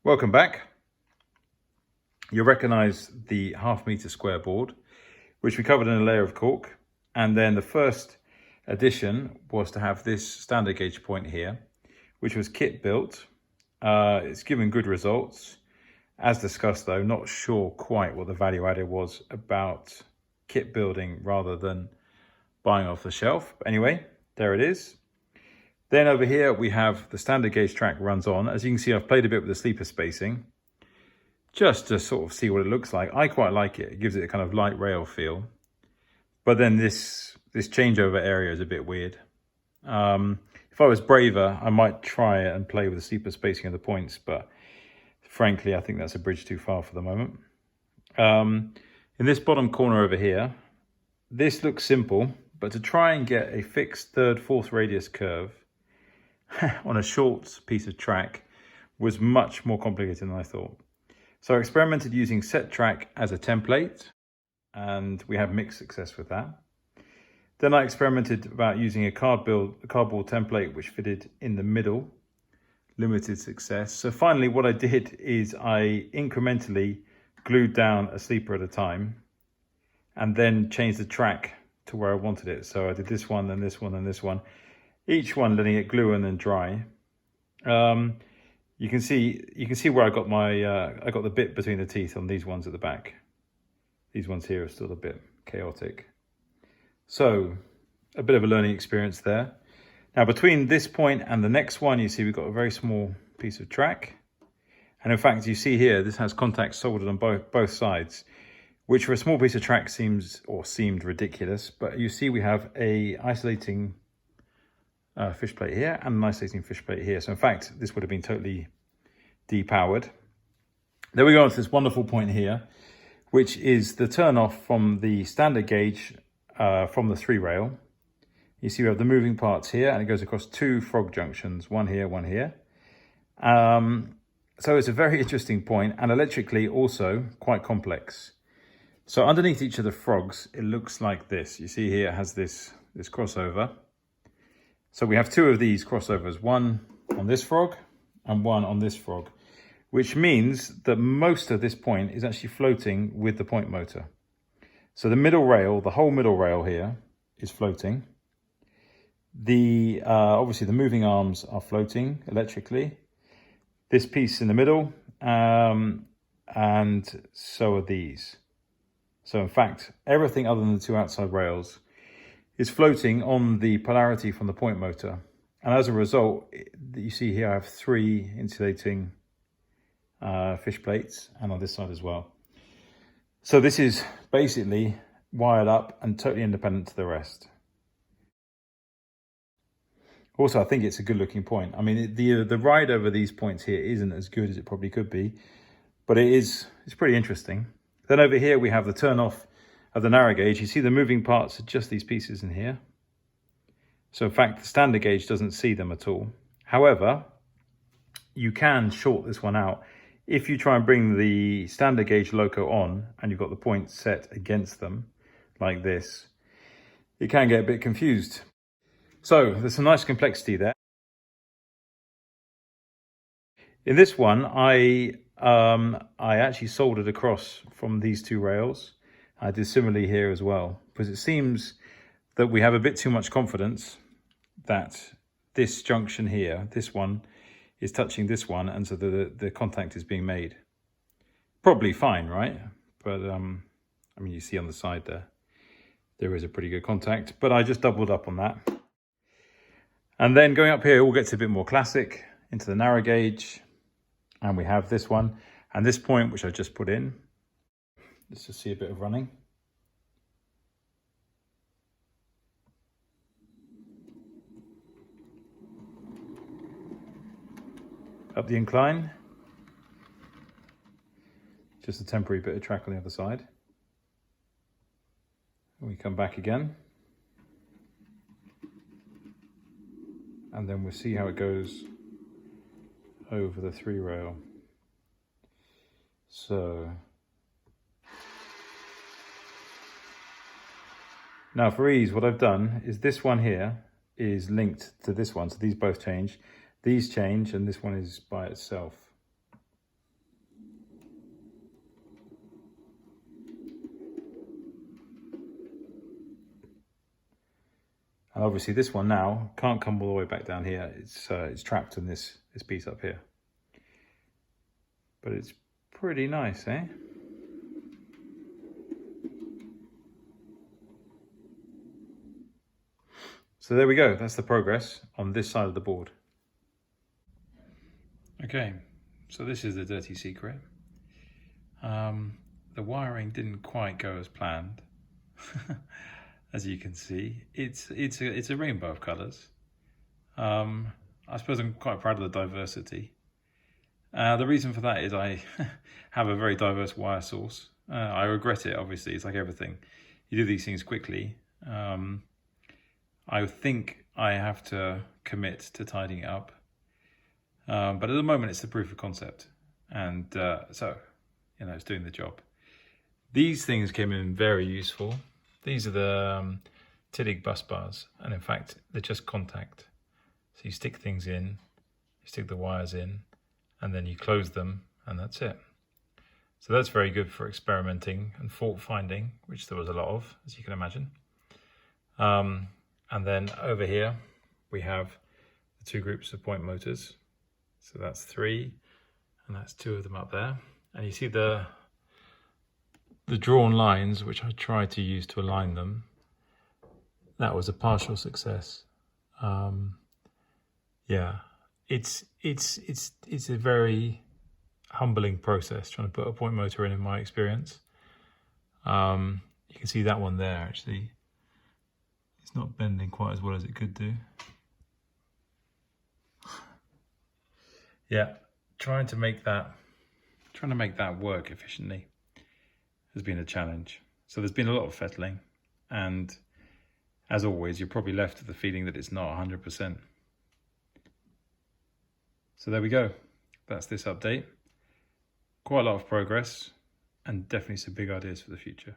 Welcome back. You'll recognise the 1/2 metre square board, which we covered in a layer of cork. And then the first addition was to have this standard gauge point here, which was kit built. It's given good results. As discussed though, not sure quite what the value added was about kit building rather than buying off the shelf. But anyway, there it is. Then over here we have the standard gauge track runs on. As you can see, I've played a bit with the sleeper spacing just to sort of see what it looks like. I quite like it. It gives it a kind of light rail feel. But then this changeover area is a bit weird. If I was braver, I might try it and play with the sleeper spacing of the points, but frankly, I think that's a bridge too far for the moment. In this bottom corner over here, this looks simple, but to try and get a fixed 3rd, 4th radius curve on a short piece of track was much more complicated than I thought. So I experimented using set track as a template, and we had mixed success with that. Then I experimented about using a cardboard template which fitted in the middle, limited success. So finally what I did is I incrementally glued down a sleeper at a time and then changed the track to where I wanted it. So I did this one, then this one, then this one, each one letting it glue and then dry. You can see where I got I got the bit between the teeth on these ones at the back. These ones here are still a bit chaotic. So a bit of a learning experience there. Now between this point and the next one, you see we've got a very small piece of track. And in fact, you see here, this has contacts soldered on both sides, which for a small piece of track seemed ridiculous. But you see we have a isolating fish plate here and an isolating fish plate here. So in fact, this would have been totally depowered. Then we go on to this wonderful point here, which is the turn off from the standard gauge from the 3 rail. You see we have the moving parts here and it goes across 2 frog junctions, one here, one here. So it's a very interesting point and electrically also quite complex. So underneath each of the frogs, it looks like this. You see here it has this crossover. So we have 2 of these crossovers, one on this frog and one on this frog, which means that most of this point is actually floating with the point motor. So the middle rail, the whole middle rail here is floating. Obviously the moving arms are floating electrically. This piece in the middle, and so are these. So in fact, everything other than the 2 outside rails is floating on the polarity from the point motor. And as a result, you see here I have 3 insulating fish plates and on this side as well. So this is basically wired up and totally independent to the rest. Also, I think it's a good looking point. I mean, the ride over these points here isn't as good as it probably could be, but it's pretty interesting. Then over here we have the turn off of the narrow gauge. You see the moving parts are just these pieces in here. So in fact, the standard gauge doesn't see them at all. However, you can short this one out. If you try and bring the standard gauge loco on and you've got the points set against them like this, it can get a bit confused. So there's some nice complexity there. In this one, I actually soldered across from these 2 rails. I did similarly here as well, because it seems that we have a bit too much confidence that this junction here, this one, is touching this one, and so the contact is being made. Probably fine, right? But I mean, you see on the side there is a pretty good contact, but I just doubled up on that. And then going up here, it all gets a bit more classic into the narrow gauge. And we have this one and this point, which I just put in. Let's just see a bit of running. Up the incline. Just a temporary bit of track on the other side. And we come back again. And then we'll see how it goes over the 3 rail. So now for ease, what I've done is this one here is linked to this one. So these both change. These change and this one is by itself. Obviously this one now can't come all the way back down here. It's trapped in this piece up here. But it's pretty nice, eh? So there we go, that's the progress on this side of the board. Okay, so this is the dirty secret. The wiring didn't quite go as planned. As you can see, it's a rainbow of colours. I suppose I'm quite proud of the diversity. The reason for that is I have a very diverse wire source. I regret it, obviously, it's like everything. You do these things quickly. I think I have to commit to tidying it up. But at the moment it's the proof of concept. And so, you know, it's doing the job. These things came in very useful. These are the Tillig bus bars. And in fact, they're just contact. So you stick things in, you stick the wires in, and then you close them, and that's it. So that's very good for experimenting and fault finding, which there was a lot of, as you can imagine. And then over here, we have the two groups of point motors. So that's 3, and that's 2 of them up there. And you see the drawn lines, which I tried to use to align them. That was a partial success. Yeah, it's a very humbling process trying to put a point motor in my experience. You can see that one there, actually. It's not bending quite as well as it could do. Yeah, trying to make that work efficiently has been a challenge. So there's been a lot of fettling, and as always, you're probably left with the feeling that it's not 100%. So there we go. That's this update. Quite a lot of progress, and definitely some big ideas for the future.